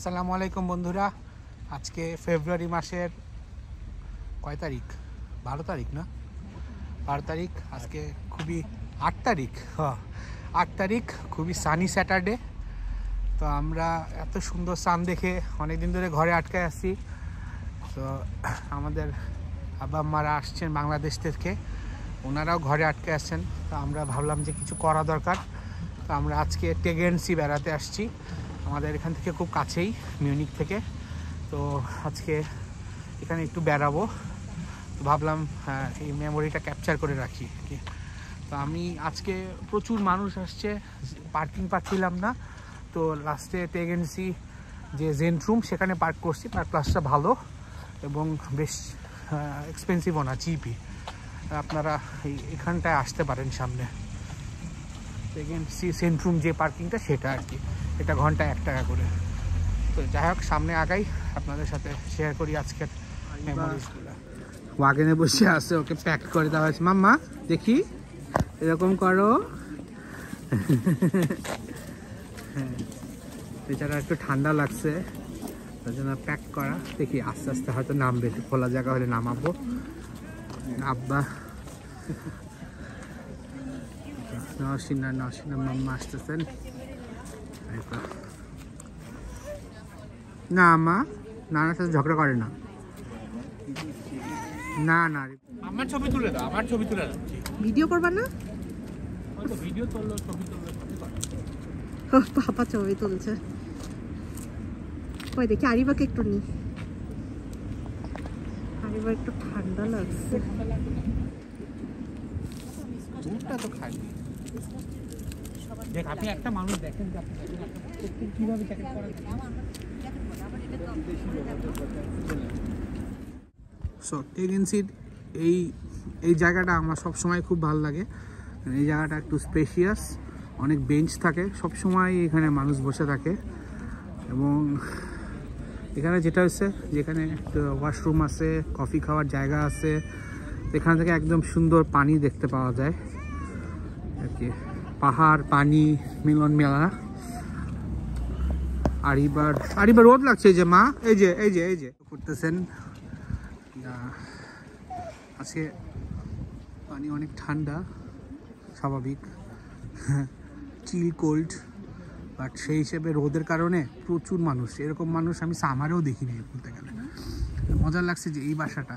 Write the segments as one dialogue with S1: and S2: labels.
S1: আসসালামু আলাইকুম বন্ধুরা। আজকে ফেব্রুয়ারি মাসের কয় তারিখ? 12 তারিখ না, 12 তারিখ। আজকে খুবই 8 তারিখ, 8 তারিখ, খুবই সানি স্যাটারডে। তো আমরা এত সুন্দর সান দেখে অনেক দিন ধরে ঘরে আটকায় আছি। তো আমাদের আব্বা আম্মারা আসছেন বাংলাদেশ থেকে, ওনারাও ঘরে আটকে আসছেন। তো আমরা ভাবলাম যে কিছু করা দরকার। তো আমরা আজকে টেগেন্সি বেড়াতে আসছি, আমাদের এখান থেকে খুব কাছেই, মিউনিক থেকে। তো আজকে এখানে একটু বেড়াবো, তো ভাবলাম এই মেমোরিটা ক্যাপচার করে রাখি। তো আমি আজকে প্রচুর মানুষ আসছে, পার্কিং পাচ্ছিলাম না। তো লাস্টে টেগেন্সি যে জেন্ট্রুম সেখানে পার্ক করছি। পার্ক ক্লাসটা ভালো এবং বেশ এক্সপেন্সিভও না, চিপই। আপনারা এখানটায় আসতে পারেন সামনে। টেগেন্সি সেন্ট্রুম যে পার্কিংটা সেটা আর কি, এটা ঘন্টায় 1 টাকা করে। তো যাই হোক, সামনে আগাই, আপনাদের সাথে শেয়ার করি আজকের মেমোরিজগুলো। ওয়াগনে বসে আছে, ওকে প্যাক করে দেওয়া হয়েছে। মাম্মা দেখি, এরকম করো। হ্যাঁ, বেচারা একটু ঠান্ডা লাগছে, তার জন্য প্যাক করা। দেখি আস্তে আস্তে হয়তো নামবে, খোলা জায়গা হলে নামাবো। আব্বা নরসিনা মাম্মা আসতেছেন। না মা, নানার সাথে ঝগড়া করে না। না না, আমার ছবি তুলে দাও, আমার ছবি তুলে দাও।
S2: ভিডিও করবা না?
S1: ভিডিও তুললো, ছবি তুললো,
S2: পাপা ছবি তুলছে। ওই দেখি আরিবাকে একটু নি, আরিবা একটু ঠান্ডা লাগছে।
S1: দুধটা তো খাই। দেখ, আপনি একটা মানুষ দেখেন কিভাবে জ্যাকেট পরা। সো টেগেন্সির এই জায়গাটা আমার সবসময় খুব ভালো লাগে। এই জায়গাটা একটু স্পেশিয়াস, অনেক বেঞ্চ থাকে, সবসময় এখানে মানুষ বসে থাকে। এবং এখানে যেটা হচ্ছে, যেখানে ওয়াশরুম আছে, কফি খাওয়ার জায়গা আছে, এখান থেকে একদম সুন্দর পানি দেখতে পাওয়া যায় আর কি। পাহাড়, পানি মিলন মেলা। আরিবার রোদ লাগছে যে মা, এই যে করতেছেন। আজকে পানি অনেক ঠান্ডা, স্বাভাবিক, চিল কোল্ড, বাট সেই হিসেবে রোদের কারণে প্রচুর মানুষ। এরকম মানুষ আমি সামারেও দেখিনি বলতে গেলে। মজার লাগছে যে এই বাসাটা,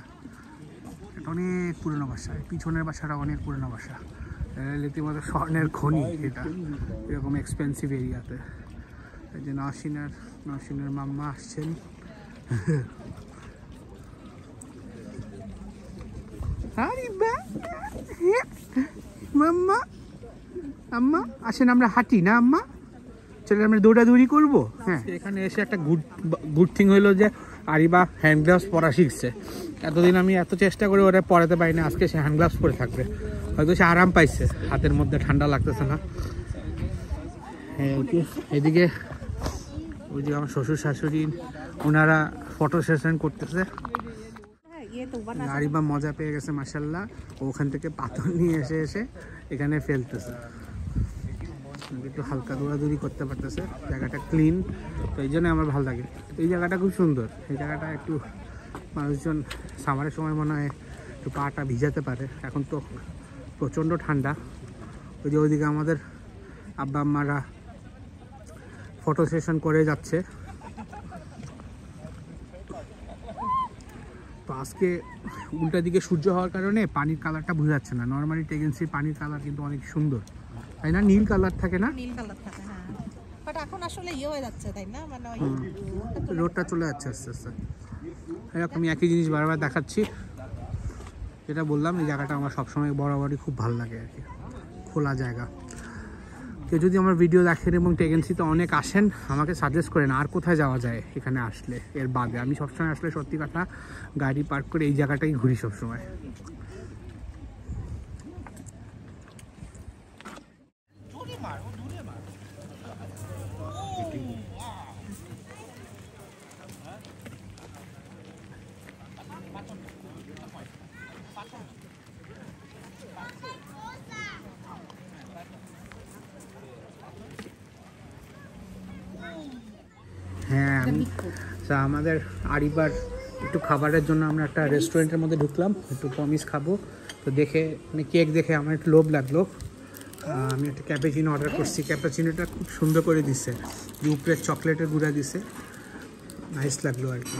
S1: এটা অনেক পুরনো বাসা, পিছনের বাসাটা অনেক পুরনো বাসা, রীতিমতো স্বর্ণের খনি এটা, এরকম এক্সপেন্সিভ এরিয়াতে। এই যে নরসিনার মাম্মা আসছেন। মাম্মা, আম্মা আসেন, আমরা হাঁটি না আম্মা, চলে আমরা দৌড়াদৌড়ি করবো। হ্যাঁ, এখানে এসে একটা গুড থিং হইলো যে আরিবা হ্যান্ড গ্লাভস পরা শিখছে। এতদিন আমি এত চেষ্টা করে ওরা পরাতে পারি না, আজকে সে হ্যান্ড গ্লাভস পরে থাকবে, হয়তো সে আরাম পাইছে, হাতের মধ্যে ঠান্ডা লাগতেছে না। এদিকে ওই যে আমার শ্বশুর শাশুড়ি, ওনারা ফটো সেশন করতেছে। আরিবা মজা পেয়ে গেছে মাশাল্লাহ, ওখান থেকে পাথর নিয়ে এসে এখানে ফেলতেছে, একটু হালকা দৌড়াদৌড়ি করতে পারতেছে। জায়গাটা ক্লিন, তো এই জন্য আমার ভালো লাগে। এই জায়গাটা খুব সুন্দর। এই জায়গাটা একটু মানুষজন সামারের সময় মনে হয় একটু পাটা ভিজাতে পারে। এখন তো প্রচণ্ড ঠান্ডা। ওই যে ওইদিকে আমাদের আব্বা আম্মারা ফটো সেশন করে যাচ্ছে। তো আজকে উল্টা দিকে সূর্য হওয়ার কারণে পানির কালারটা বোঝা যাচ্ছে না। নর্মালি টেগেন্সির পানির কালার কিন্তু অনেক সুন্দর, তাই না? নীল কালার থাকে না?
S2: নীল কালার থাকে, হ্যাঁ। বাট এখন আসলে হয়ে যাচ্ছে, তাই না? মানে
S1: রোডটা চলে যাচ্ছে আস্তে আস্তে। এরকম একই জিনিস বারবার দেখাচ্ছি। যেটা বললাম, এই জায়গাটা আমার সবসময় বরাবরই খুব ভালো লাগে আর কি, খোলা জায়গা। কেউ যদি আমার ভিডিও দেখেন এবং টেগেন্সিতে অনেক আসেন, আমাকে সাজেস্ট করেন আর কোথায় যাওয়া যায় এখানে আসলে এর বাদে। আমি সবসময় আসলে সত্যি কথা গাড়ি পার্ক করে এই জায়গাটাই ঘুরি সবসময়। হ্যাঁ, আমি আমাদের আরিবার একটু খাবারের জন্য আমরা একটা রেস্টুরেন্টের মধ্যে ঢুকলাম, একটু পমিস খাবো। তো দেখে মানে কেক দেখে আমার একটু লোভ লাগলো। আমি একটা ক্যাপাচিনো অর্ডার করছি। ক্যাপাচিনোটা খুব সুন্দর করে দিছে, উপরে চকলেটের গুঁড়া দিছে, নাইস লাগলো আর কি।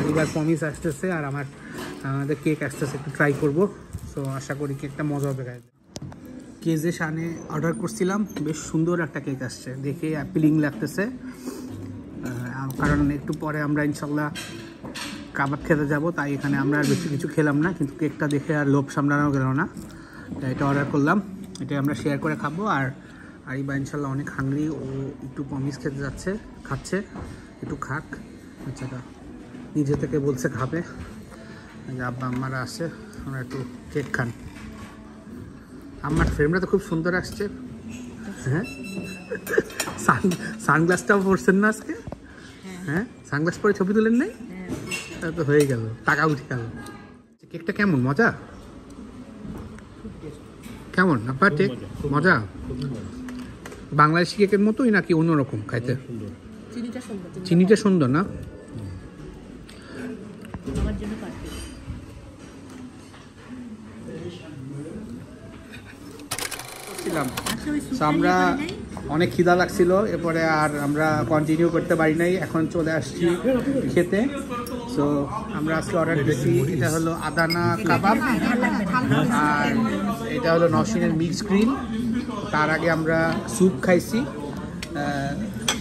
S1: আরিবার পমিস আসতেছে আর আমাদের কেক আসতেছে, একটু ট্রাই করবো। সো আশা করি কেকটা মজা হবে। কেজে শানে অর্ডার করছিলাম, বেশ সুন্দর একটা কেক আসছে, দেখে অ্যাপিলিং লাগতেছে। কারণ একটু পরে আমরা ইনশাল্লাহ কাবাব খেতে যাব, তাই এখানে আমরা আর বেশি কিছু খেলাম না, কিন্তু কেকটা দেখে আর লোভ সামলানো গেল না, তাই এটা অর্ডার করলাম। এটা আমরা শেয়ার করে খাবো। আর আরিবা ইনশাল্লাহ অনেক হাংরি, ও একটু পমিস খেতে খাচ্ছে, একটু খাক। আচ্ছা, নিজে থেকে বলছে খাবে। আব্বা আম্মারা আসছে, আমরা একটু কেক খান। আমার ফ্রেমটা তো খুব সুন্দর আসছে। হ্যাঁ, সানগ্লাসটাও পরছেন না আজকে? হ্যাঁ, সানগ্লাস পরে ছবি তুলেন নাই? তো হয়ে গেল, টাকা উঠে গেল। কেকটা কেমন, মজা? কেমন আপনার টেক? মজা? বাংলাদেশি কেকের মতোই নাকি অন্যরকম খাইতে? চিনিটা সুন্দর না? আমরা অনেক খিদা লাগছিল, এরপরে আর আমরা কন্টিনিউ করতে পারি নাই, এখন চলে আসছি খেতে। সো আমরা আজকে অর্ডার দিচ্ছি, এটা হলো আদানা কাবাব আর এটা হলো নওশিনের মিক্স গ্রিল। তার আগে আমরা স্যুপ খাইছি।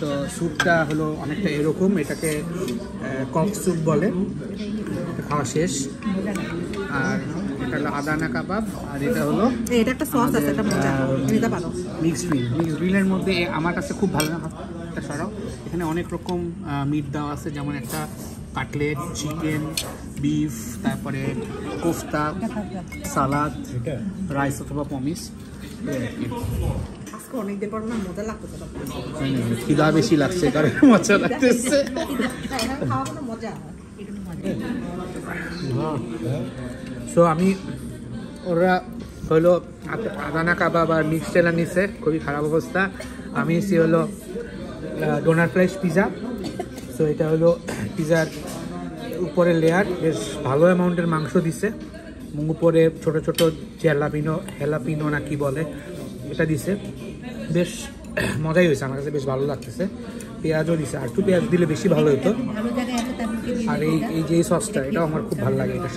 S1: তো স্যুপটা হলো অনেকটা এরকম, এটাকে কক স্যুপ বলে। খাওয়া শেষ। আর এটা হলো আদানা কাবাব, আর এটা হলো
S2: এটা একটা সস আছে, এটা মজা, নিতে পারো।
S1: Mix grill. মিক্স গ্রিলের মধ্যে আমার কাছে খুব ভালো না, এটা সরাও। এখানে অনেক রকম মিট দেওয়া আছে, যেমন একটা কাটলেট, চিকেন, বিফ, তারপরে কোফতা, সালাদ, রাইস অথবা পমিস।
S2: আজকে অনেক দিন পর না, মজা লাগতেছে।
S1: খিদা বেশি লাগছে, কারণ মজা লাগতেছে।
S2: খাওয়ানো মজা।
S1: সো আমি ওরা হলো আদানা কাবাব আর মিক্স টেলা নিচ্ছে, খুবই খারাপ অবস্থা। আমি নিচ্ছি হলো ডোনার ফ্রাইস পিজা। সো এটা হলো পিজার উপরে লেয়ার, বেশ ভালো অ্যামাউন্টের মাংস দিছে, উপরে ছোট ছোট হেলাপিনো না কি বলে এটা দিছে, বেশ মজাই হয়েছে, আমার কাছে বেশ ভালো লাগতেছে। পেঁয়াজও দিছে, আর একটু পেঁয়াজ দিলে বেশি ভালো হতো। আর এই যে সসটা, এটাও আমার খুব ভালো লাগে। এটার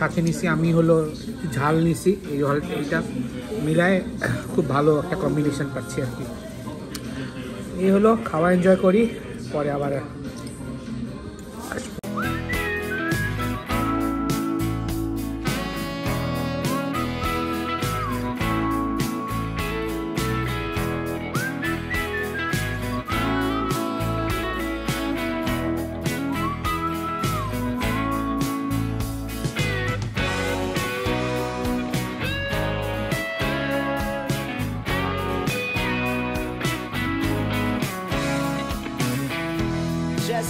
S1: সাথে নিছি আমি হলো ঝাল নিছি, এইটা মিলায় খুব ভালো একটা কম্বিনেশন পাচ্ছি আর কি। এই হলো খাওয়া, এনজয় করি, পরে আবার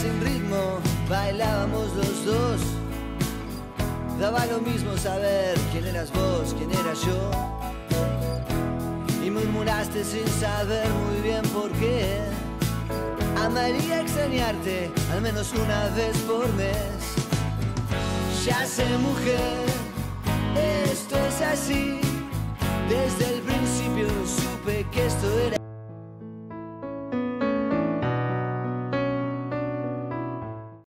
S3: Sin ritmo bailábamos los dos, daba lo mismo saber quién eras vos, quién era yo, y murmuraste sin saber muy bien por qué. Amaría extrañarte al menos una vez por mes. Ya sé, mujer, esto es así, desde el principio supe que esto era